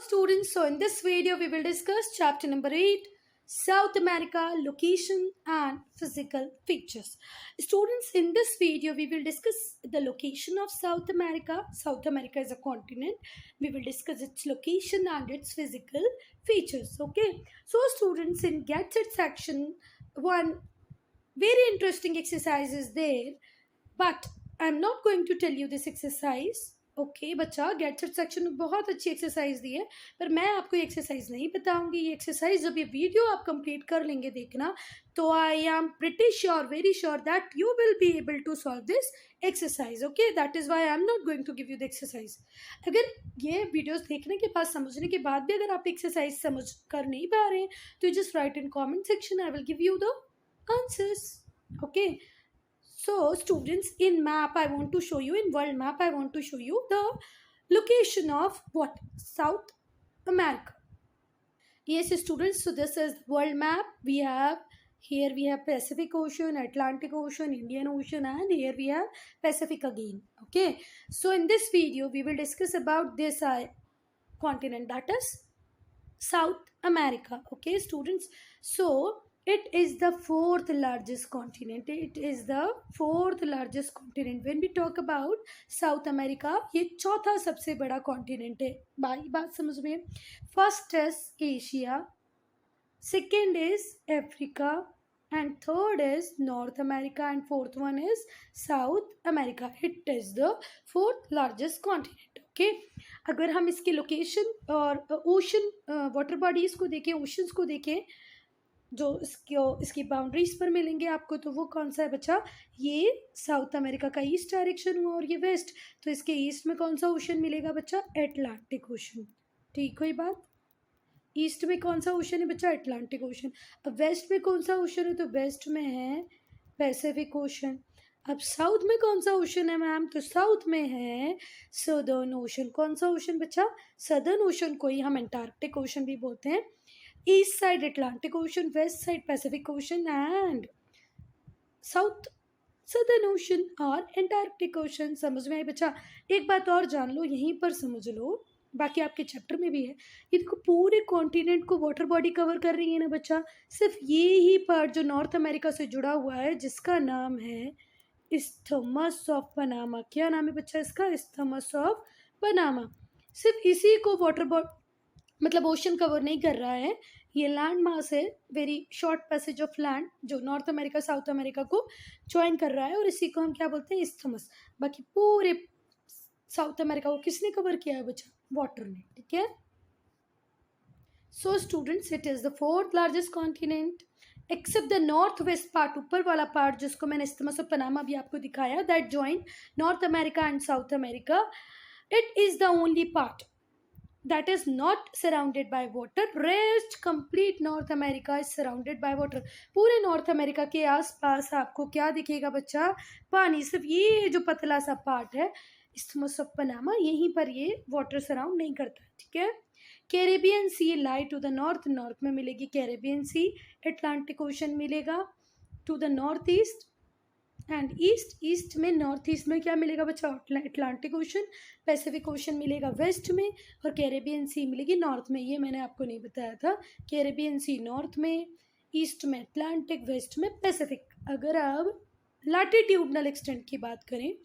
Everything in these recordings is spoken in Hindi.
Students, so in this video we will discuss chapter number 8, South America, location and physical features. Students, in this video we will discuss the location of South America. South America is a continent. We will discuss its location and its physical features. Okay, so students, in Get Set section, one very interesting exercise is there, but I'm not going to tell you this exercise. Okay बच्चा, गेट सेट सेक्शन में बहुत अच्छी एक्सरसाइज दी है, पर मैं आपको ये एक्सरसाइज नहीं बताऊंगी. ये एक्सरसाइज जब ये वीडियो आप कंप्लीट कर लेंगे देखना, तो I am pretty sure, very sure that you will be able to solve this exercise. Okay, that is why I am not going to give you the exercise. अगर ये वीडियोस देखने के बाद, समझने के बाद भी अगर आप एक्सरसाइज समझ कर नहीं पा रहे हैं, तो just right in comment section, I will give you the answers. Okay, so students, in map I want to show you, in world map I want to show you the location of what? South America. Yes students, so this is world map. We have here, we have Pacific Ocean, Atlantic Ocean, Indian Ocean, and here we have Pacific again. Okay, so in this video we will discuss about this continent, that is South America. Okay students, so it is the fourth largest continent. It is the fourth largest continent. When we talk about South America, ये चौथा सबसे बड़ा continent है. भाई बात समझ में? First is Asia, second is Africa, and third is North America, and fourth one is South America. It is the fourth largest continent. Okay, अगर हम इसकी लोकेशन और ओशन वाटर बॉडीज को देखें, ओशंस को देखें जो इसकी बाउंड्रीज पर मिलेंगे आपको, तो वो कौन सा है बच्चा? ये साउथ अमेरिका का ईस्ट डायरेक्शन हुआ और ये वेस्ट. तो इसके ईस्ट में कौन सा ओशन मिलेगा बच्चा? Atlantic ocean. ठीक हुई बात? ईस्ट में कौन सा ओशन है बच्चा? Atlantic ocean. अब वेस्ट में कौन सा ओशन है? तो वेस्ट में है पैसिफिक ओशन. अब साउथ में कौन सा ओशन है मैम? तो साउथ में है सदर्न ओशन. कौन सा ओशन बच्चा? सदर्न ओशन को ही हम एंटार्क्टिक ओशन भी बोलते हैं. East side Atlantic ocean, west side Pacific ocean, and south southern ocean और एंटार्क्टिक ओशन. समझ में आई बच्चा? एक बात और जान लो, यहीं पर समझ लो, बाकी आपके चैप्टर में भी है. ये देखो, पूरे कॉन्टिनेंट को वाटर बॉडी कवर कर रही है ना बच्चा. सिर्फ ये ही पार्ट जो नॉर्थ अमेरिका से जुड़ा हुआ है, जिसका नाम है इस्थमस ऑफ पनामा. क्या नाम है बच्चा इसका? Isthmus of Panama. सिर्फ इसी को वाटर बॉडी मतलब ओशन कवर नहीं कर रहा है. ये लैंड मास है, very short passage of land, जो नॉर्थ अमेरिका साउथ अमेरिका को ज्वाइन कर रहा है, और इसी को हम क्या बोलते हैं? इस्थमस. बाकी पूरे साउथ अमेरिका को किसने कवर किया है बच्चा? वाटर ने. ठीक है. So students, it is the fourth largest continent except the north west part, ऊपर वाला पार्ट जिसको मैंने इस्थमस ऑफ पनामा भी आपको दिखाया, that join north America and south America. It is the only part that is not surrounded by water. Rest complete North America is surrounded by water. पूरे नॉर्थ अमेरिका के आसपास आपको क्या दिखेगा बच्चा? पानी. सिर्फ ये जो पतला सा पार्ट है इस्थमस ऑफ पनामा, यहीं पर ये वाटर सराउंड नहीं करता. ठीक है. Caribbean Sea lie to the north, north में मिलेगी कैरेबियन सी. एटलांटिक ओशन मिलेगा to the north east, and east में, नॉर्थ ईस्ट में क्या मिलेगा बच्चा? Atlantic Ocean. पैसिफिक ओशन मिलेगा वेस्ट में, और कैरेबियन सी मिलेगी नॉर्थ में. ये मैंने आपको नहीं बताया था. कैरेबियन सी नॉर्थ में, ईस्ट में एटलांटिक, वेस्ट में पैसिफिक. अगर आप लैटिट्यूडनल एक्सटेंट की बात करें,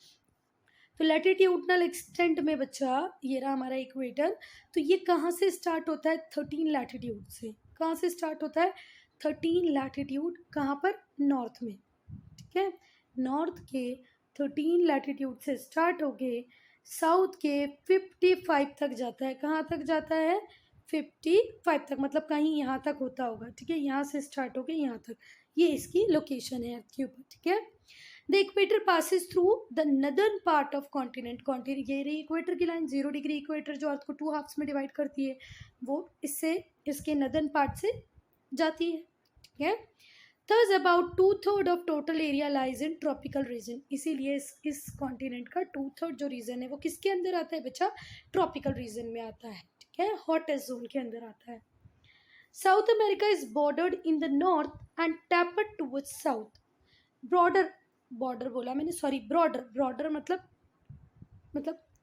तो लैटिट्यूडनल एक्सटेंट में बच्चा ये रहा हमारा इक्वेटर. तो ये कहाँ से स्टार्ट होता है? 13 लैटिट्यूड से. कहाँ से स्टार्ट होता है? 13 लैटिट्यूड. कहाँ पर? नॉर्थ में. ठीक है. नॉर्थ के 13 लैटिट्यूड से स्टार्ट होके साउथ के 55 तक जाता है. कहाँ तक जाता है? 55 तक. मतलब कहीं यहाँ तक होता होगा. ठीक है. यहाँ से स्टार्ट होके यहाँ तक. ये इसकी लोकेशन है अर्थ के ऊपर. ठीक है. The equator passes through the northern part of continent. ये रही इक्वेटर की लाइन, 0 डिग्री इक्वेटर जो अर्थ को 2 हाफ्स में डिवाइड करती है, वो इससे इसके नदर्न पार्ट से जाती है. ठीक है. Thus about 2/3 of total area lies in tropical region. इसीलिए इस कॉन्टिनेंट का 2/3 जो रीजन है वो किसके अंदर आता है बच्चा? ट्रॉपिकल रीजन में आता है. ठीक है. हॉटेस्ट जोन के अंदर आता है. South America is bordered in the north and tapered towards south. Border बोला मैंने, सॉरी, ब्रॉडर मतलब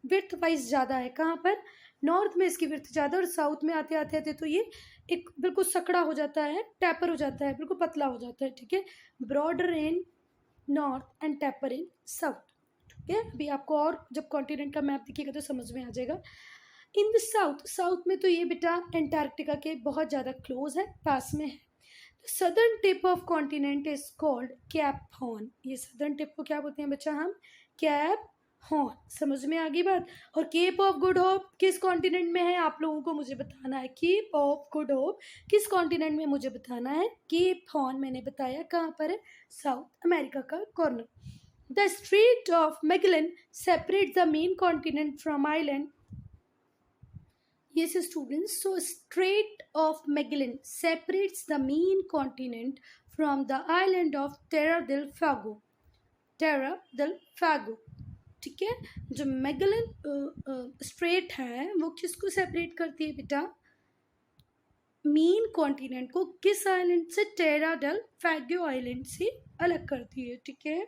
विड्थ वाइज ज़्यादा है. कहाँ पर? नॉर्थ में इसकी विड्थ ज़्यादा और साउथ में आते आते आते तो ये एक बिल्कुल सकड़ा हो जाता है, टैपर हो जाता है, बिल्कुल पतला हो जाता है, ठीक है। Broader in north and tapper in south, ठीक है। अभी आपको और जब कॉन्टिनेंट का मैप दिखेगा तो समझ में आ जाएगा। इन द साउथ, साउथ में तो ये बेटा एंटार्क्टिका के बहुत ज़्यादा क्लोज है, पास में है। Southern tip of continent is called cap horn. ये सदर्न टिप को क्या बोलते हैं बच्चा हम? Cap horn. समझ में आ गई बात। और केप ऑफ गुड होप किस कॉन्टिनेंट में है आप लोगों को मुझे बताना है। केप ऑफ गुड होप किस कॉन्टिनेंट में मुझे बताना है। केप हॉर्न मैंने बताया कहाँ पर है? साउथ अमेरिका का corner. The straight of Magellan separate the main continent from island. Yes, students. So, Strait of Magellan separates the main continent from the island of Terra del Fuego. Terra del Fuego. ठीक है। जो मैगेलन स्ट्रेट है वो किसको सेपरेट करती है बेटा? मेन कॉन्टिनेंट को किस आइलैंड से? टेरा डेल फैगो आइलैंड से अलग करती है, ठीक है।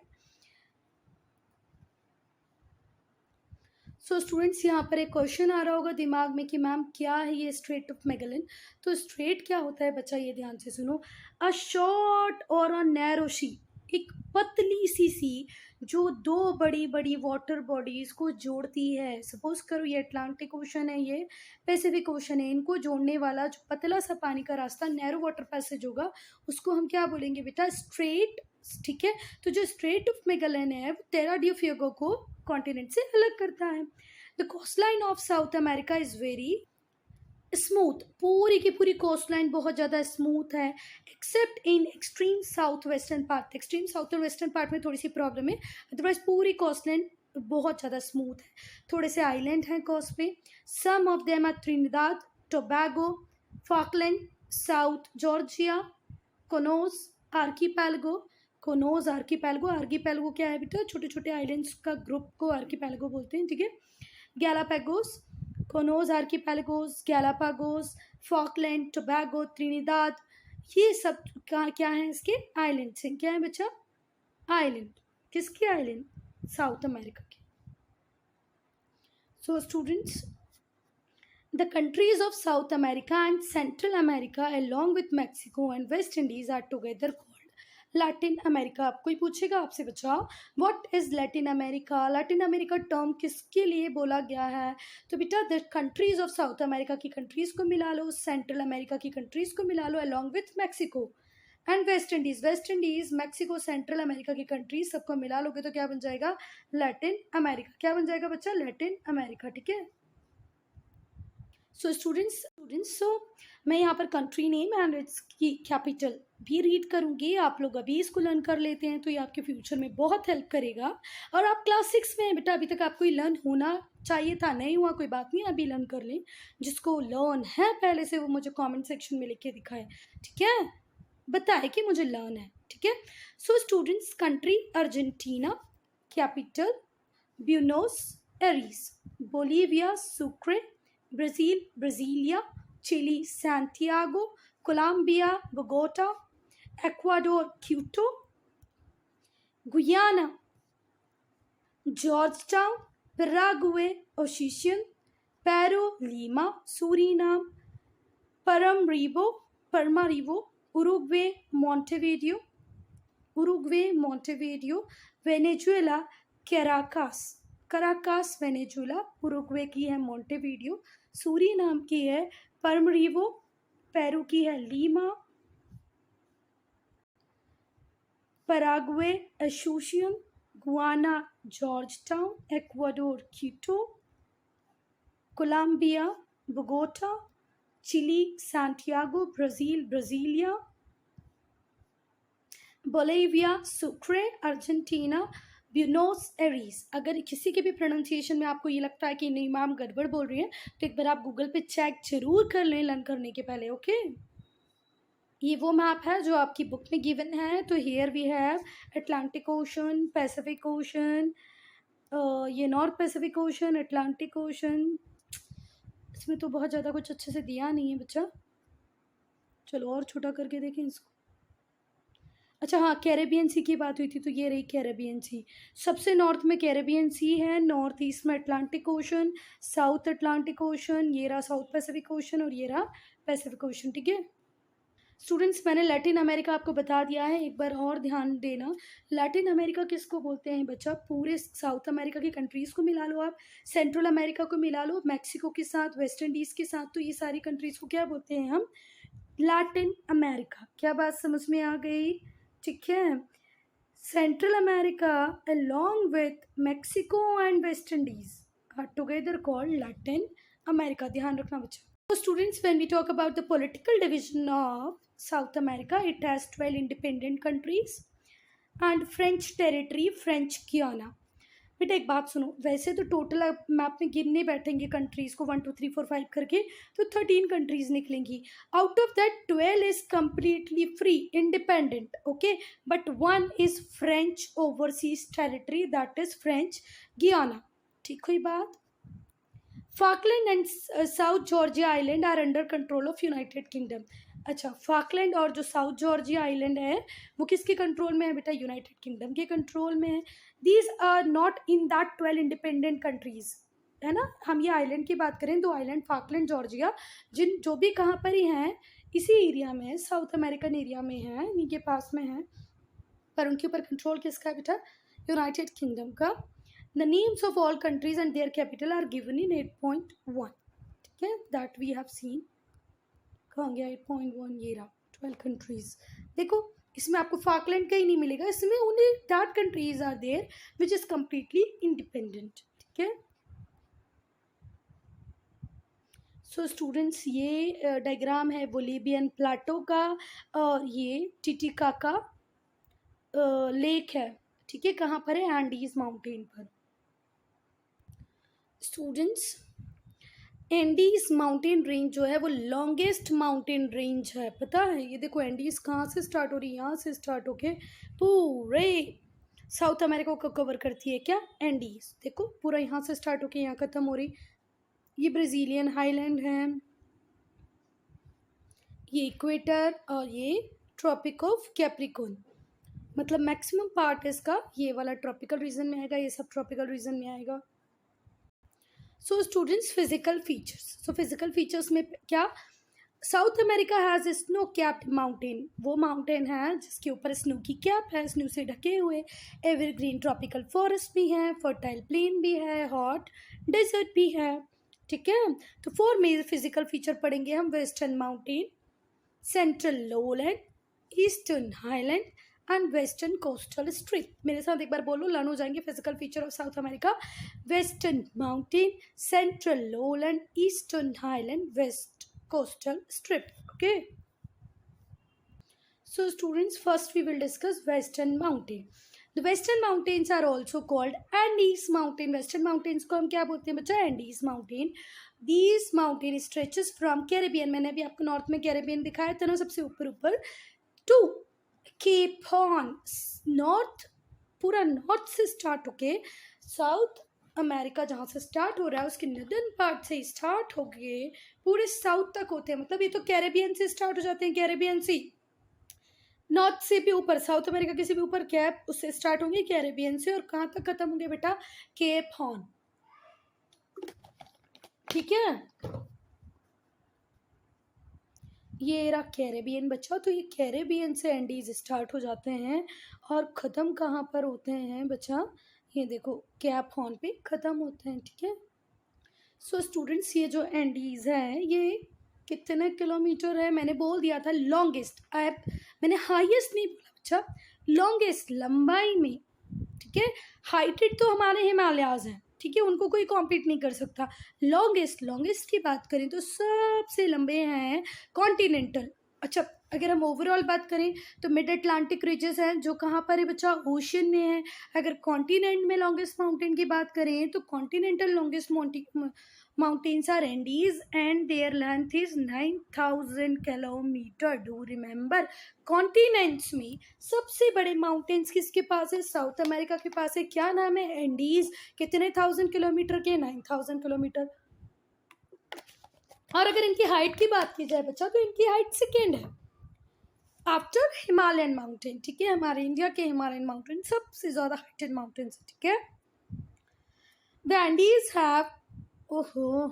सो स्टूडेंट्स, यहाँ पर एक क्वेश्चन आ रहा होगा दिमाग में कि मैम क्या है ये स्ट्रेट ऑफ मैगेलन। तो स्ट्रेट क्या होता है बच्चा, ये ध्यान से सुनो। अ शॉर्ट और अ नैरो सी, एक पतली सी जो दो बड़ी बड़ी वाटर बॉडीज को जोड़ती है। सपोज करो ये अटलांटिक ओशन है, ये पैसिफिक ओशन है, इनको जोड़ने वाला जो पतला सा पानी का रास्ता नैरो वाटर पैसेज होगा उसको हम क्या बोलेंगे बेटा? स्ट्रेट, ठीक है। तो जो स्ट्रेट ऑफ मैगेलन है वो टेरा डी फ्यूगो को कॉन्टिनेंट से अलग करता है। The coast line of South America is very smooth. पूरी की पूरी कोस्ट लाइन बहुत ज़्यादा स्मूथ है, except in extreme south western part. Extreme south और वेस्टर्न पार्ट में थोड़ी सी प्रॉब्लम है, अदरवाइज पूरी कोस्ट लाइन बहुत ज़्यादा स्मूथ है। थोड़े से आइलैंड हैं कोस्ट पे। Some of them are Trinidad, Tobago, Falkland, South Georgia, Chonos archipelago. Chonos archipelago, archipelago क्या है बेटा? छोटे छोटे आइलैंड्स का ग्रुप को आर्कीपेलगो बोलते हैं, ठीक है। Galapagos, Chonos archipelagos, Galapagos, Falkland, Tobago, Trinidad, ये सब क्या है? इसके आइलैंड से। क्या है बच्चा? आइलैंड। किसके आइलैंड? साउथ अमेरिका के। So students, the countries of South America and Central America along with Mexico and West Indies are together called Latin America. आप कोई पूछेगा आपसे बच्चा what is Latin America, Latin America term किसके लिए बोला गया है? तो बेटा the countries of South America की कंट्रीज को मिला लो, सेंट्रल अमेरिका की कंट्रीज को मिला लो, along with Mexico and West Indies. West Indies, Mexico, Central America की कंट्रीज सबको मिला लोगे तो क्या बन जाएगा? Latin America. क्या बन जाएगा बच्चा? लैटिन अमेरिका, ठीक है। सो स्टूडेंट्स, सो मैं यहाँ पर कंट्री नेम एंड इट्स की कैपिटल भी रीड करूँगी। आप लोग अभी इसको लर्न कर लेते हैं तो ये आपके फ्यूचर में बहुत हेल्प करेगा। और आप क्लास 6 में हैं बेटा, अभी तक आपको ये लर्न होना चाहिए था, नहीं हुआ कोई बात नहीं, अभी लर्न कर लें। जिसको लर्न है पहले से वो मुझे कमेंट सेक्शन में लिख के दिखाए, ठीक है, बताए कि मुझे लर्न है, ठीक है। So students, country Argentina, capital Buenos Aires, Bolivia Sucre, Brazil Brasilia, Chile Santiago, Colombia Bogota, Ecuador Quito, Guyana Georgetown, Paraguay Asuncion, Peru Lima, Suriname Paramaribo, Uruguay Montevideo, Venezuela Caracas Venezuela, Uruguay की है मॉन्टेविडियो, सूरीनाम की है परमरिबो, पेरू की है Lima, Paraguay Asuncion, Guyana Georgetown, Ecuador Quito, Colombia Bogota, Chile Santiago, Brazil Brasilia, Bolivia Sucre, Argentina Buenos Aires. अगर किसी के भी प्रोनाउंसिएशन में आपको ये लगता है कि नहीं मैम गड़बड़ बोल रही है तो एक बार आप गूगल पे चेक जरूर कर लें लर्न करने के पहले, ओके। ये वो मैप है जो आपकी बुक में गिवन है। तो here we have Atlantic Ocean, Pacific Ocean, ये north Pacific Ocean, Atlantic Ocean. इसमें तो बहुत ज़्यादा कुछ अच्छे से दिया नहीं है बच्चा, चलो और छोटा करके देखें इसको। अच्छा हाँ, कैरेबियन सी की बात हुई थी तो ये रही कैरेबियन सी। सबसे नॉर्थ में कैरेबियन सी है, नॉर्थ ईस्ट में Atlantic ocean, south Atlantic ocean, ये रहा साउथ पैसिफिक ओशन और ये रहा पैसिफिक ओशन, ठीक है। स्टूडेंट्स मैंने लैटिन अमेरिका आपको बता दिया है, एक बार और ध्यान देना। लैटिन अमेरिका किसको बोलते हैं बच्चा? पूरे साउथ अमेरिका की कंट्रीज़ को मिला लो आप, सेंट्रल अमेरिका को मिला लो मैक्सिको के साथ, वेस्ट इंडीज़ के साथ, तो ये सारी कंट्रीज़ को क्या बोलते हैं हम? Latin America. क्या बात समझ में आ गई? ठीक है। Central America along with Mexico and West Indies are together called Latin America. ध्यान रखना बच्चा। So students, when we talk about the political division of South America, it has 12 independent countries and French territory, French Guiana. बेटा एक बात सुनो, वैसे तो टोटल मैप में गिनने बैठेंगे कंट्रीज को 1 2 3 4 5 करके तो 13 कंट्रीज निकलेंगी। Out of that 12 is completely free independent, okay, but one is French overseas territory, that is French Guiana. ठीक हुई बात? Falkland and South Georgia island are under control of United Kingdom. अच्छा, फाकलैंड और जो साउथ जॉर्जिया आइलैंड है वो किसके कंट्रोल में है बेटा? यूनाइटेड किंगडम के कंट्रोल में है। These are not in that 12 independent countries, है ना। हम ये आइलैंड की बात करें, दो आइलैंड फाकलैंड जॉर्जिया, जिन जो भी कहाँ पर ही हैं, इसी एरिया में, साउथ अमेरिकन एरिया में है, इन्हीं के पास में है, पर उनके ऊपर कंट्रोल किसका है बेटा? यूनाइटेड किंगडम का। The names of all countries and their capital are given in 8.1, ठीक है, that we have seen। कहाँ गया 8.1? ये रहा 12 कंट्रीज। देखो इसमें आपको फाकलैंड का ही नहीं मिलेगा, इसमें only that countries are there which is completely independent, ठीक है। सो स्टूडेंट्स, ये डायग्राम है बोलिवियन प्लाटो का और ये टिटिकाका लेक है, ठीक है। कहाँ पर है? एंडीज माउंटेन पर। स्टूडेंट्स, एंडीज माउंटेन रेंज जो है वो लॉन्गेस्ट माउंटेन रेंज है, पता है? ये देखो एंडीज कहाँ से स्टार्ट हो रही है? यहाँ से स्टार्ट होके पूरे साउथ अमेरिका को कवर करती है। क्या? एंडीज। देखो पूरा यहाँ से स्टार्ट होके यहाँ ख़त्म हो रही। ये ब्राज़ीलियन हाईलैंड है, ये इक्वेटर और ये ट्रॉपिक ऑफ कैप्रिकॉर्न, मतलब मैक्सिमम पार्ट इसका ये वाला ट्रॉपिकल रीजन में आएगा, ये सब ट्रॉपिकल रीजन में आएगा। So students, physical features. So physical features में क्या? South America has snow capped mountain, वो माउंटेन है जिसके ऊपर स्नो की कैप है, स्नो से ढके हुए। एवरग्रीन ट्रॉपिकल फॉरेस्ट भी है, फर्टाइल प्लेन भी है, हॉट डेजर्ट भी है, ठीक है। तो 4 मेजर फिजिकल फीचर पढ़ेंगे हम। Western mountain, central lowland, eastern highland and western coastal strip. मेरे साथ एक बार बोलो, लर्न हो जाएंगे physical feature of South America. Western mountain, central lowland, eastern highland, west coastal strip, okay. So students, first we will discuss Western Mountain. The Western Mountains are also called Andes Mountain. Western Mountains को हम क्या बोलते हैं बच्चा? Andes Mountain. These mountain stretches from Caribbean, मैंने अभी आपको नॉर्थ में कैरेबियन दिखाया था ना, सबसे ऊपर ऊपर, टू केप हॉर्न। नॉर्थ, पूरा नॉर्थ से स्टार्ट होके साउथ अमेरिका जहाँ से स्टार्ट हो रहा है उसके नदर्न पार्ट से स्टार्ट हो गए पूरे साउथ तक होते हैं, मतलब ये तो कैरेबियन से स्टार्ट हो जाते हैं, कैरेबियन सी। नॉर्थ से भी ऊपर, साउथ अमेरिका के से भी ऊपर कैप, उससे स्टार्ट होंगे कैरेबियन से, और कहाँ तक खत्म होंगे बेटा? केप हॉर्न, ठीक है। ये रहा कैरेबियन बच्चा, तो ये कैरेबियन से एंडीज स्टार्ट हो जाते हैं और ख़त्म कहाँ पर होते हैं बच्चा? ये देखो कैप हॉर्न पे ख़त्म होते हैं, ठीक है। सो स्टूडेंट्स, ये जो एंडीज है ये कितने किलोमीटर है? मैंने बोल दिया था लॉन्गेस्ट, मैंने हाईएस्ट नहीं बोला बच्चा, लॉन्गेस्ट लंबाई में, ठीक है। हाइटेड तो हमारे हिमालयाज हैं, ठीक है, उनको कोई कॉम्पीट नहीं कर सकता। लॉन्गेस्ट की बात करें तो सबसे लंबे हैं कॉन्टिनेंटल। अच्छा, अगर हम ओवरऑल बात करें तो मिड अटलांटिक रिजेस हैं जो कहाँ पर है बच्चा? ओशन में है। अगर कॉन्टिनेंट में लॉन्गेस्ट माउंटेन की बात करें तो continental longest mountains are Andes and their length is 9,000 kilometre. Do remember, continents में सबसे बड़े माउंटेन्स किसके पास है? साउथ अमेरिका के पास है। क्या नाम है? एंडीज। कितने 1000 किलोमीटर के? 9,000 किलोमीटर। और अगर इनकी हाइट की बात की जाए बच्चा तो इनकी हाइट सेकेंड है, आफ्टर हिमालयन माउंटेन, ठीक है, हमारे इंडिया के हिमालयन माउंटेन सबसे ज़्यादा हाइटेड माउंटेन है, ठीक है। द एंडीज हैव, ओहो,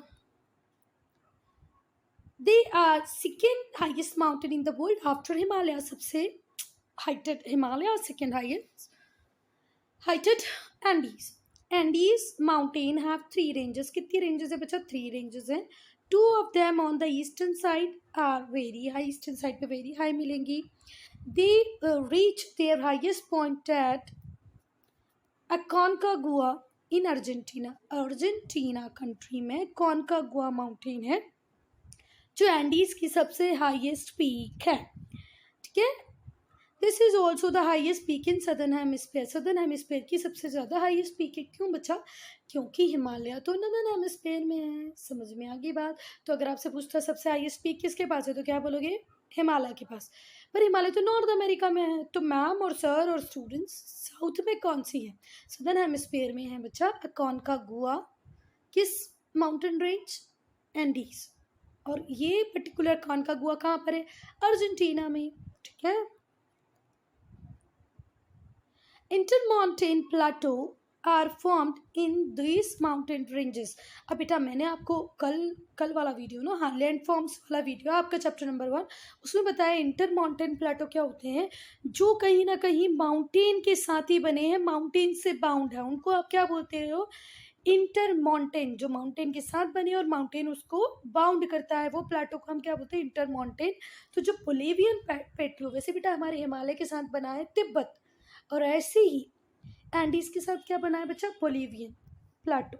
they are second highest mountain in the world after Himalaya, सबसे heighted Himalaya, second heighted Andes. Andes mountain have 3 ranges, कितनी रेंजेस है बच्चा? 3 रेंजेस हैं। 2 of them on the eastern side are very high, eastern side पे वेरी हाई मिलेंगी। They reach their highest point at Aconcagua in Argentina, Argentina country में कॉनकागुआ माउंटेन है जो एंडीज की सबसे हाईएस्ट पीक है, ठीक है। This is also the highest peak in southern hemisphere, southern hemisphere की सबसे ज़्यादा हाइएस्ट पीक है। क्यों बच्चा? क्योंकि हिमालय तो नदर्न हेमिस्फेयर में है, समझ में आ गई बात। तो अगर आपसे पूछता सबसे हाइएस्ट पीक किसके पास है तो क्या बोलोगे? हिमालय के पास। पर हिमालय तो नॉर्थ अमेरिका में है। तो मैम और सर और स्टूडेंट्स, साउथ में कौन सी है? सदर्न हेमिस्फेयर में है बच्चा अकोनकागुआ। किस माउंटेन रेंज? एंडीज। और ये पर्टिकुलर अकोनकागुआ कहाँ पर है? अर्जेंटीना में, ठीक है। Intermountain plateau are formed in this mountain ranges. अब बेटा मैंने आपको कल वाला वीडियो ना, हाँ, लैंड फॉर्म्स वाला वीडियो आपका चैप्टर नंबर 1, उसमें बताया इंटर माउंटेन प्लाटो क्या होते हैं, जो कहीं ना कहीं माउंटेन के साथ ही बने हैं, माउंटेन से बाउंड है, उनको आप क्या बोलते हो? Inter mountain. जो माउंटेन के साथ बने और माउंटेन उसको बाउंड करता है, वो प्लाटो को हम क्या बोलते हैं? Inter mountain. तो जो बोलिवियन प्लेटो, वैसे बेटा हमारे हिमालय के साथ बना है तिब्बत, और ऐसे ही एंडीज के साथ क्या बना है बच्चा? Bolivian plateau.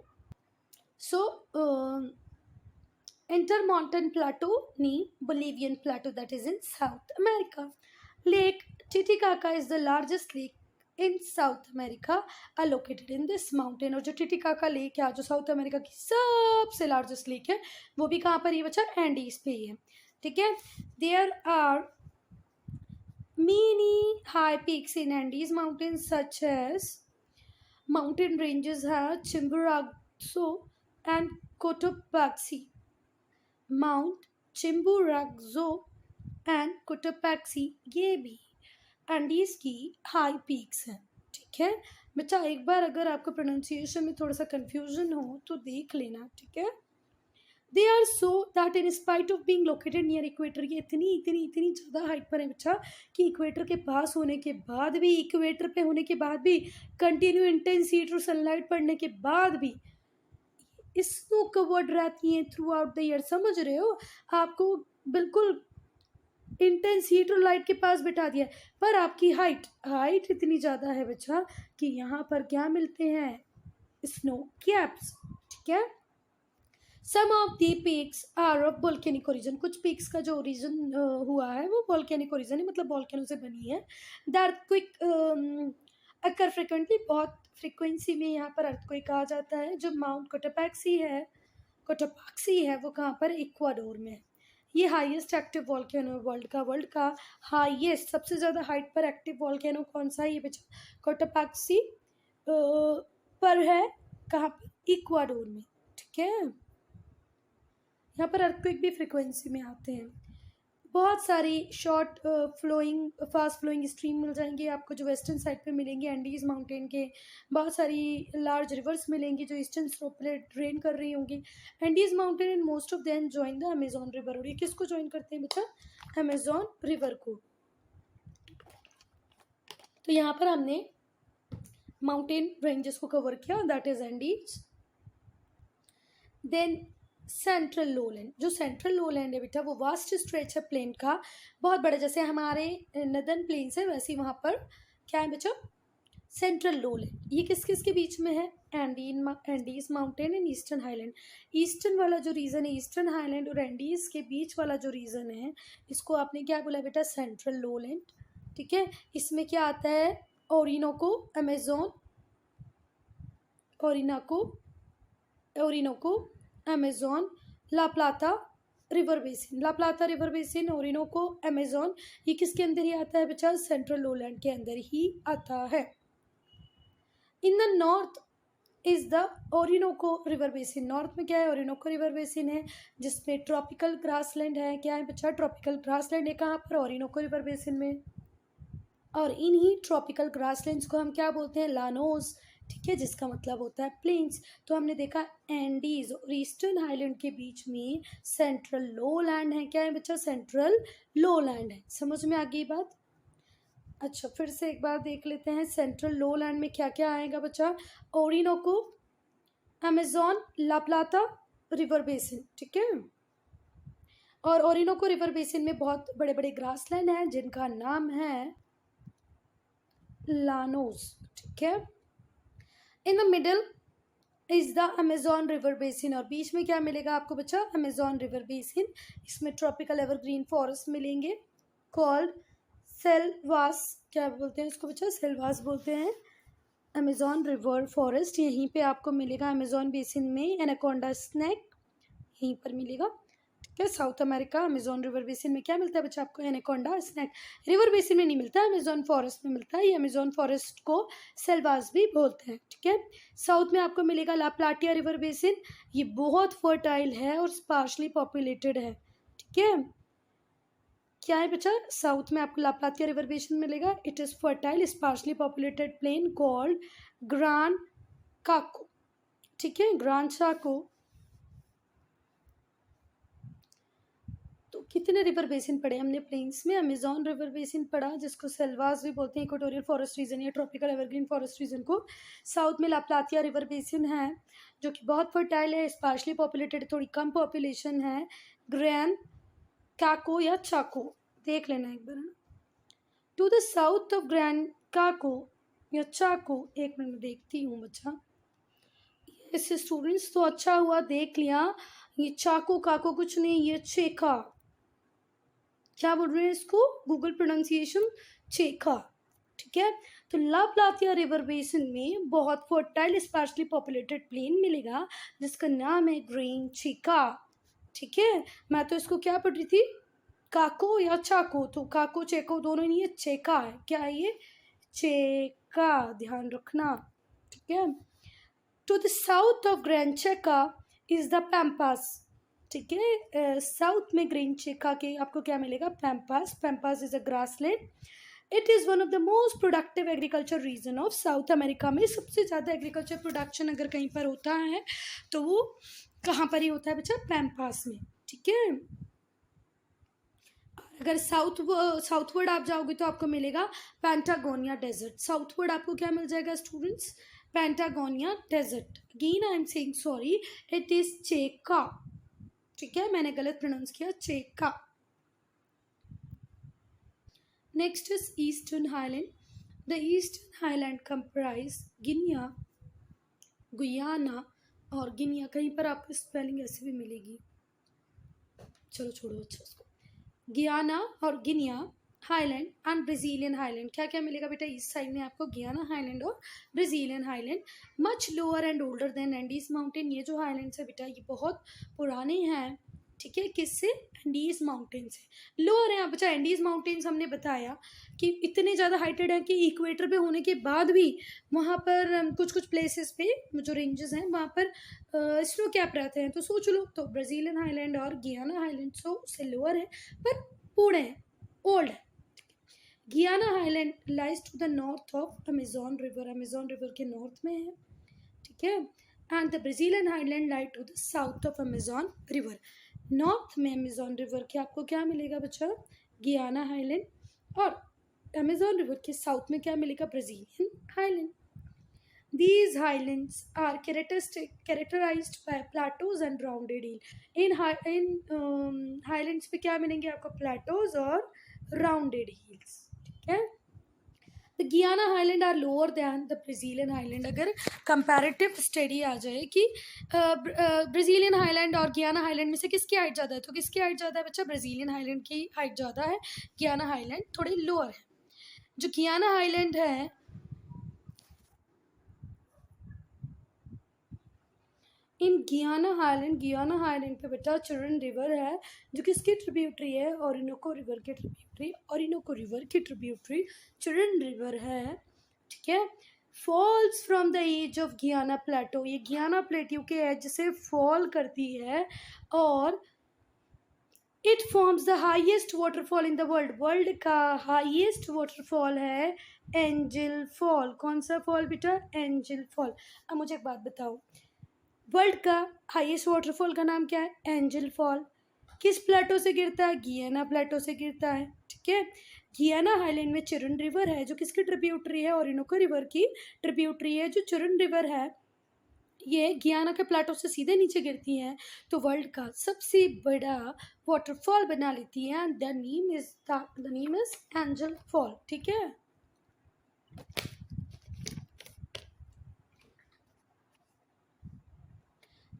So inter mountain plateau नी Bolivian plateau that is in South America. Lake Titicaca is the largest lake in South America are located in this mountain. और जो टिटिकाका लेक है, जो साउथ अमेरिका की सबसे लार्जेस्ट लेक है, वो भी कहाँ पर है बच्चा? एंडीज पे ही है, ठीक है। There are many high peaks in Andes mountains such as mountain ranges have Chimborazo and Cotopaxi. Mount Chimborazo and Cotopaxi ये भी एंडीज की हाई पीक्स हैं, ठीक है। बच्चा एक बार अगर आपको प्रोनाउंसिएशन में थोड़ा सा कंफ्यूजन हो तो देख लेना, ठीक है। They are so that in spite of being located near equator, ये इतनी ज़्यादा हाइट पर है बच्चा कि इक्वेटर के पास होने के बाद भी, इक्वेटर पे होने के बाद भी, कंटिन्यू इंटेंस हीट और सनलाइट पड़ने के बाद भी स्नो कवर्ड रहती हैं थ्रू आउट द ईयर। समझ रहे हो? आपको बिल्कुल इंटेंस हीट और लाइट के पास बिठा दिया, पर आपकी हाइट इतनी ज़्यादा है बच्चा कि यहाँ पर क्या मिलते हैं? स्नो कैप्स, ठीक है। Some of the peaks are of volcanic origin, कुछ पीक्स का जो ओरिजिन हुआ है वो वोल्केनिक ओरिजिन है, मतलब वोल्केनो से बनी है। द अर्थक्वेक अकर फ्रिक्वेंटली, बहुत फ्रिक्वेंसी में यहाँ पर अर्थक्वेक आ जाता है। जो माउंट कोटोपाक्सी है वो कहाँ पर? इक्वाडोर में। ये हाईएस्ट एक्टिव वोल्केनो वर्ल्ड का हाईएस्ट, सबसे ज़्यादा हाइट पर एक्टिव वोल्केनो कौन सा है? ये बच्चा कोटोपाक्सी पर है, कहाँ पर? इक्वाडोर में, ठीक है। यहाँ पर अर्थक्वेक भी फ्रिक्वेंसी में आते हैं। बहुत सारी शॉर्ट फास्ट फ्लोइंग स्ट्रीम मिल जाएंगे आपको जो वेस्टर्न साइड पे मिलेंगे एंडीज माउंटेन के। बहुत सारी लार्ज रिवर्स मिलेंगी जो ईस्टर्न स्लोप पे ड्रेन कर रही होंगी। Andes mountain and most of them join the Amazon river. और ये किसको ज्वाइन करते हैं बच्चा? अमेजोन रिवर को। तो यहाँ पर हमने माउंटेन रेंजेस को कवर किया, that is Andes. Then central lowland, जो सेंट्रल लोलैंड है बेटा वो वास्ट स्ट्रेच है प्लेन का, बहुत बड़ा, जैसे हमारे नदर्न प्लेन्स है वैसे वहाँ पर क्या है बच्चा? Central lowland. ये किस किस के बीच में है? Andes mountain and eastern highland. Eastern वाला जो रीजन है, ईस्टर्न हाईलैंड और एंडीज के बीच वाला जो रीजन है, इसको आपने क्या बोला बेटा? सेंट्रल लोलैंड, ठीक है। इसमें क्या आता है? ओरिनोको, अमेजोन, ओरिनोको, अमेजोन, ला प्लाता रिवर बेसिन, ओरिनोको, अमेजोन, ये किसके अंदर ही आता है बच्चा? सेंट्रल लोलैंड के अंदर ही आता है। In the north is the Orinoco river basin. North में क्या है, ओरिनोको रिवर बेसिन है जिसमें ट्रॉपिकल ग्रासलैंड है। क्या है बच्चा, ट्रॉपिकल ग्रासलैंड है कहाँ पर, ओरिनोको रिवर बेसिन में। और इन्हीं ट्रॉपिकल ग्रासलैंड्स को हम क्या बोलते हैं, लानोस, ठीक है, जिसका मतलब होता है प्लेन्स। तो हमने देखा एंडीज और ईस्टर्न हाईलैंड के बीच में सेंट्रल लो लैंड है। क्या है बच्चा, सेंट्रल लो लैंड है। समझ में आ गई बात। अच्छा, फिर से एक बार देख लेते हैं, सेंट्रल लो लैंड में क्या क्या आएगा बच्चा, ओरिनोको, अमेजोन, ला प्लाता रिवर बेसिन, ठीक है। और ओरिनोको रिवर बेसिन में बहुत बड़े बड़े ग्रासलैंड हैं जिनका नाम है लानोस, ठीक है। In the middle is the Amazon river basin, और बीच में क्या मिलेगा आपको बच्चा, अमेजोन रिवर बेसिन। इसमें ट्रॉपिकल एवरग्रीन फॉरेस्ट मिलेंगे कॉल्ड सेल्वास। क्या बोलते हैं इसको बच्चा, सेल्वास बोलते हैं। अमेजोन रिवर फॉरेस्ट यहीं पे आपको मिलेगा, अमेजोन बेसिन में। एनाकोंडा स्नैक यहीं पर मिलेगा, ठीक है। South America Amazon river basin में क्या मिलता है बच्चा आपको, एनाकोंडा स्नैक। रिवर बेसिन में नहीं मिलता, अमेजोन फॉरेस्ट में मिलता है। ये अमेजोन फॉरेस्ट को सेल्वास भी बोलते हैं, ठीक है। साउथ में आपको मिलेगा ला प्लाटिया रिवर बेसिन। ये बहुत फर्टाइल है और स्पार्शली पॉपुलेटेड है, ठीक है। क्या है बच्चा, साउथ में आपको ला प्लाटिया रिवर बेसिन मिलेगा। It is fertile sparsely populated plain called Gran Chaco, ठीक है, ग्रांड चाको। तो कितने रिवर बेसिन पढ़े हमने प्लेन्स में, अमेजोन रिवर बेसिन पढ़ा जिसको सेल्वास भी बोलते हैं, इक्वेटोरियल फॉरेस्ट रीजन या ट्रॉपिकल एवरग्रीन फॉरेस्ट रीजन को। साउथ में ला प्लाटिया रिवर बेसिन है जो कि बहुत फर्टाइल है, स्पार्शली पॉपुलेटेड, थोड़ी कम पॉपुलेशन है। ग्रैंड काको या चाको देख लेना एक बार, to the south of Gran Chaco या चाको। एक मिनट देखती हूँ बच्चा, इससे स्टूडेंट्स तो अच्छा हुआ देख लिया। ये चाको काको कुछ नहीं, ये चेका, क्या बोल रहे हैं इसको, गूगल प्रोनाउंसिएशन चेका, ठीक है। तो ला प्लातिया रिवर बेसिन में बहुत फर्टाइल स्पार्शली पॉपुलेटेड प्लेन मिलेगा जिसका नाम है ग्रीन चेका, ठीक है। मैं तो इसको क्या पढ़ रही थी, काको या चाको, तो काको चेको दोनों नहीं है, चेका है। क्या है ये, चेका, ध्यान रखना, ठीक है। To the south of Gran Chaco is the Pampas, ठीक है। साउथ में ग्रीन चेका के आपको क्या मिलेगा, Pampas. Pampas is a grassland. It is one of the most productive agriculture region of South America में। सबसे ज़्यादा एग्रीकल्चर प्रोडक्शन अगर कहीं पर होता है तो वो कहाँ पर ही होता है बच्चा, पैम्पास में, ठीक है। अगर साउथवर्ड आप जाओगे तो आपको मिलेगा पैंटागोनिया डेजर्ट। साउथवर्ड आपको क्या मिल जाएगा students, Patagonia desert. Again I am saying sorry, it is Chaco, ठीक है, मैंने गलत प्रोनाउंस किया, Chaco. Next is eastern highland. The eastern highland comprise Guinea, Guyana और गिनिया। कहीं पर आपको स्पेलिंग ऐसे भी मिलेगी, चलो छोड़ो अच्छा उसको। गियाना और Guinea highland and Brazilian highland. क्या क्या मिलेगा बेटा, ईस्ट साइड में आपको गियाना हाईलैंड और Brazilian highland. Much lower and older than Andes mountain. ये जो हाईलैंड्स है बेटा ये बहुत पुराने हैं, ठीक है। किससे, एंडीज माउंटेन से। लोअर है बच्चा, एंडीज माउंटेन्स हमने बताया कि इतने ज़्यादा हाइटेड है कि इक्वेटर पे होने के बाद भी वहाँ पर कुछ कुछ प्लेसेस पे जो रेंजेस हैं वहाँ पर स्नो कैप रहते हैं। तो सोच लो, तो ब्राज़ीलियन हाईलैंड और गियाना हाईलैंड सो उससे लोअर है पर बूढ़े हैं, ओल्ड है। Guiana highland lies to the north of Amazon river. Amazon river के नॉर्थ में है, ठीक है। And the Brazilian highland lie to the south of Amazon river. North में अमेजोन रिवर के आपको क्या मिलेगा बच्चा, गियाना हाईलैंड। और अमेजोन रिवर के साउथ में क्या मिलेगा, Brazilian highland. These highlands are characterized by plateaus and rounded hill. In highlands पे क्या मिलेंगे आपको, plateaus और rounded hills, ठीक है। The Guyana Highland are lower than the Brazilian Highland। अगर comparative study आ जाए कि ब्राज़ीलियन हाईलैंड और गियाना हाईलैंड में से किसकी हाइट ज़्यादा है, तो किसकी हाइट ज़्यादा है बच्चा, ब्राज़ीलियन हाईलैंड की हाइट ज़्यादा है, गियाना हाईलैंड थोड़े लोअर है। जो गियाना हाईलैंड है इन गियाना हाईलैंड पे बेटा चिरन रिवर है जो किसकी ट्रिब्यूटरी है, ओरिनोको रिवर की ट्रिब्यूटरी चिरन रिवर है, ठीक है। Falls from the edge of Guiana plateau, ये गियाना प्लेट्यू के एज से फॉल करती है और it forms the highest waterfall in the world, world का हाईएस्ट वाटरफॉल है एंजल फॉल। कौन सा फॉल बेटा? Angel fall. अब मुझे एक बात बताओ, वर्ल्ड का हाईएस्ट वाटरफॉल का नाम क्या है? Angel fall. किस प्लेटो से गिरता है? गियाना प्लेटो से गिरता है। ठीक है, गियाना हाईलैंड में चुरुन रिवर है जो किसकी ट्रिब्यूटरी है? ओरिनोको रिवर की ट्रिब्यूटरी है। जो चुरुन रिवर है ये गियाना के प्लेटो से सीधे नीचे गिरती हैं तो वर्ल्ड का सबसे बड़ा वाटरफॉल बना लेती है। The name is angel fall. ठीक है,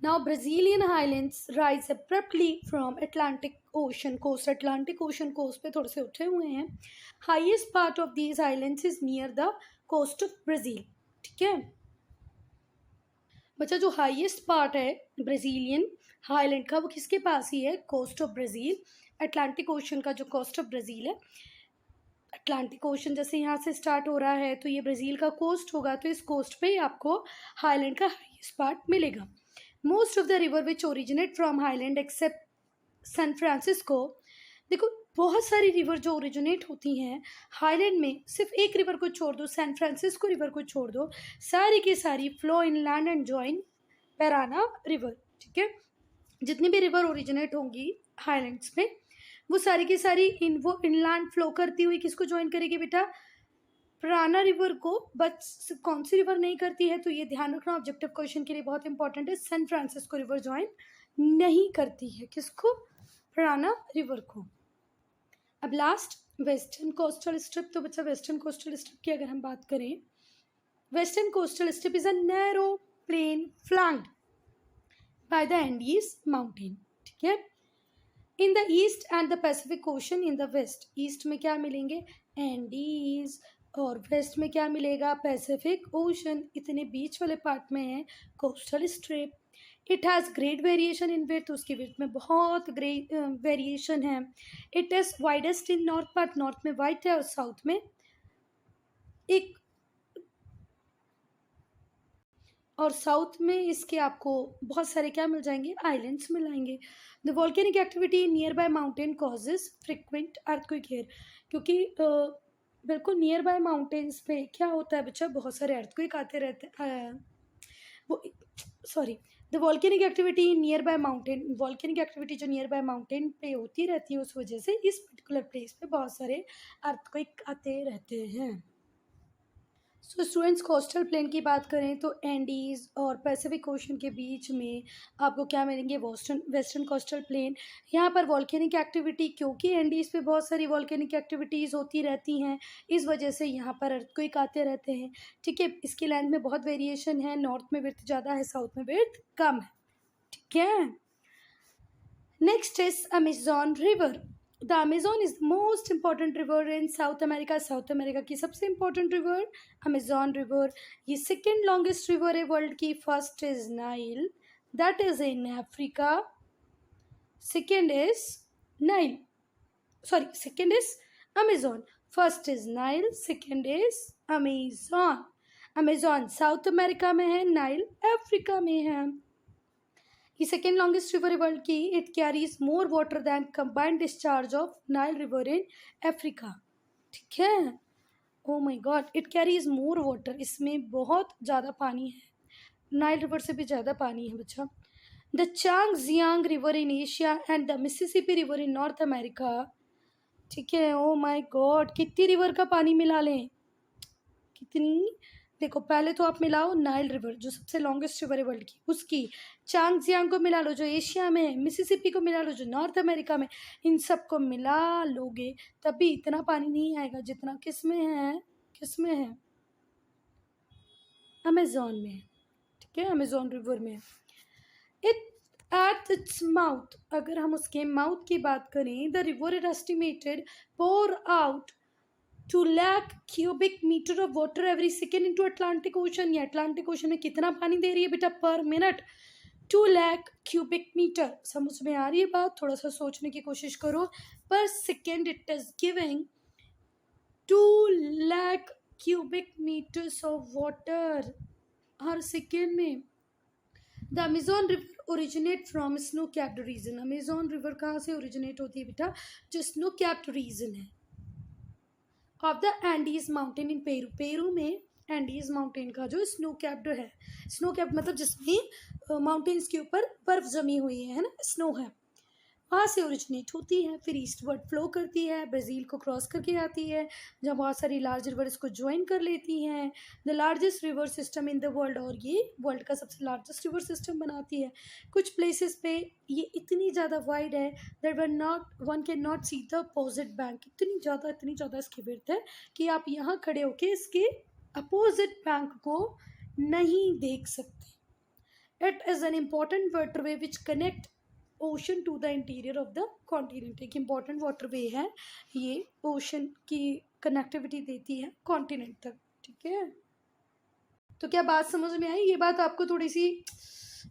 now Brazilian highlands rise abruptly from Atlantic Ocean coast, Atlantic Ocean coast पे थोड़े से उठे हुए हैं। highest part of these islands is near the coast of Brazil। ठीक है बच्चा, जो हाईएस्ट पार्ट है ब्राज़ीलियन हाईलैंड का वो किसके पास ही है? Coast of Brazil. Atlantic ocean का जो कोस्ट ऑफ ब्राज़ील है, अटलांटिक ओशन जैसे यहाँ से स्टार्ट हो रहा है तो ये ब्राज़ील का कोस्ट होगा, तो इस कोस्ट पे ही आपको हाईलैंड का हाईएस्ट पार्ट मिलेगा। Most of the river which originate from highland except San Francisco. देखो, बहुत सारी रिवर जो ओरिजिनेट होती हैं हाईलैंड में, सिर्फ एक रिवर को छोड़ दो, सैन फ्रांसिस्को रिवर को छोड़ दो, सारी की सारी flow in land and join Paraná river. ठीक है, जितनी भी रिवर ओरिजिनेट होंगी हाईलैंड्स में वो सारी की सारी वो इनलैंड फ्लो करती हुई किसको ज्वाइन करेगी बेटा? प्राना रिवर को। बट कौन सी रिवर नहीं करती है? तो ये ध्यान रखना, ऑब्जेक्टिव क्वेश्चन के लिए बहुत इंपॉर्टेंट है। सैन फ्रांसिस्को रिवर ज्वाइन नहीं करती है किसको? प्राना रिवर को। अब लास्ट वेस्टर्न कोस्टल स्ट्रिप। तो बच्चा वेस्टर्न कोस्टल स्ट्रिप की अगर हम बात करें, western coastal strip is a narrow plain flanked by the Andes mountain. ठीक है, in the east and the Pacific ocean in the west. East में क्या मिलेंगे? एंडीज, और वेस्ट में क्या मिलेगा? Pacific ocean. इतने बीच वाले पार्ट में है coastal strip. It has great variation in width, उसकी विड्थ में बहुत ग्रेट वेरिएशन है। It is widest in north part, north में वाइड है और साउथ में एक, और साउथ में इसके आपको बहुत सारे क्या मिल जाएंगे? आइलैंड्स मिल जाएंगे। The volcanic activity near by mountain causes frequent earthquake here, क्योंकि बिल्कुल नियर बाय माउंटेन्स पे क्या होता है बच्चा? बहुत सारे अर्थक्वेक आते रहते हैं। वो sorry, the volcanic activity near by mountain, volcanic activity जो नियर बाय माउंटेन पे होती रहती है उस वजह से इस पर्टिकुलर प्लेस पे बहुत सारे अर्थक्वेक आते रहते हैं। सो स्टूडेंट्स, कोस्टल प्लेन की बात करें तो एंडीज़ और पैसिफिक ओशन के बीच में आपको क्या मिलेंगे? Western coastal plain. यहाँ पर वॉल्केनिक एक्टिविटी, क्योंकि एंडीज़ पे बहुत सारी वॉल्केनिक एक्टिविटीज़ होती रहती हैं इस वजह से यहाँ पर अर्थक्वेक आते रहते हैं। ठीक है, इसकी लैंड में बहुत वेरिएशन है, नॉर्थ में विड्थ ज़्यादा है, साउथ में विड्थ कम है। ठीक है, next is Amazon river. The Amazon is the most important river in South America. South America की सबसे इंपॉर्टेंट रिवर अमेजॉन रिवर। ये सेकेंड लॉन्गेस्ट रिवर है वर्ल्ड की। First is Nile, that is in Africa. Second is Nile, sorry, second is Amazon. First is Nile, second is Amazon. Amazon south America में है, नाइल अफ्रीका में है। ये सेकेंड लॉन्गेस्ट रिवर है वर्ल्ड की। It carries more water than combined discharge of Nile river in Africa. ठीक है, oh my God, it carries more water, इसमें बहुत ज़्यादा पानी है, नाइल रिवर से भी ज़्यादा पानी है बच्चा। The Changjiang river in Asia and the Mississippi river in north America. ठीक है, ओ माय गॉड, कितनी रिवर का पानी मिला लें? कितनी? देखो, पहले तो आप मिलाओ नाइल रिवर जो सबसे लॉन्गेस्ट रिवर है वर्ल्ड की, उसकी चांगजियांग को मिला लो जो एशिया में है, मिसिसिपी को मिला लो जो नॉर्थ अमेरिका में। इन सब को मिला लोगे तभी इतना पानी नहीं आएगा जितना किस में है? किस में है? अमेजोन में। ठीक है, अमेजोन रिवर में। इट एट इट्स माउथ, अगर हम उसके माउथ की बात करें, the river is estimated pour out 2 lakh cubic metre of water every second into Atlantic ocean. ये अटलांटिक ओशन में कितना पानी दे रही है बेटा पर मिनट? 2 lakh cubic metre. समझ में आ रही है बात? थोड़ा सा सोचने की कोशिश करो। पर second it is giving 2 lakh cubic meters of water हर सेकेंड में। The Amazon river originate from snow capped region. Amazon river कहाँ से ओरिजिनेट होती है बेटा? जो स्नो कैप्ड रीजन है of the Andes mountain in Peru. Peru में एंडीज माउंटेन का जो स्नो कैप्ड है, स्नो कैप्ड मतलब जिसमें माउंटेन्स के ऊपर बर्फ जमी हुई है ना, स्नो है, वहाँ से ओरिजिनेट होती है, फिर ईस्टवर्ड फ्लो करती है, ब्राज़ील को क्रॉस करके आती है, जहाँ बहुत सारी लार्ज रिवर इसको ज्वाइन कर लेती हैं। The largest river system in the world, और ये वर्ल्ड का सबसे लार्जेस्ट रिवर सिस्टम बनाती है। कुछ प्लेसेस पे ये इतनी ज़्यादा वाइड है that one can not see the opposite bank. इतनी ज़्यादा इसकी विड्थ है कि आप यहाँ खड़े होके इसके अपोजिट बैंक को नहीं देख सकते। It is an important waterway which connect ocean to the interior of the continent. एक इम्पॉर्टेंट वाटरवे है ये, ओशन की कनेक्टिविटी देती है कॉन्टिनेंट तक। ठीक है, तो क्या बात समझ में आई? ये बात आपको थोड़ी सी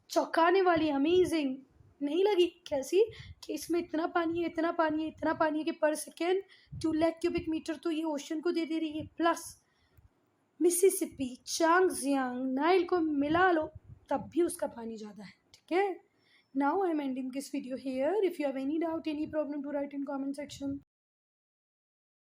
चौंकाने वाली, अमेजिंग नहीं लगी? कैसी कि इसमें इतना पानी है, इतना पानी है, इतना पानी है कि पर सेकेंड 2 लाख क्यूबिक मीटर तो ये ओशन को दे रही है, प्लस मिसिसिपी, चांगजियांग, नाइल को मिला लो तब भी उसका पानी ज़्यादा है। ठीक है, now I'm ending this video here. If you have any doubt, any problem, to write in comment section.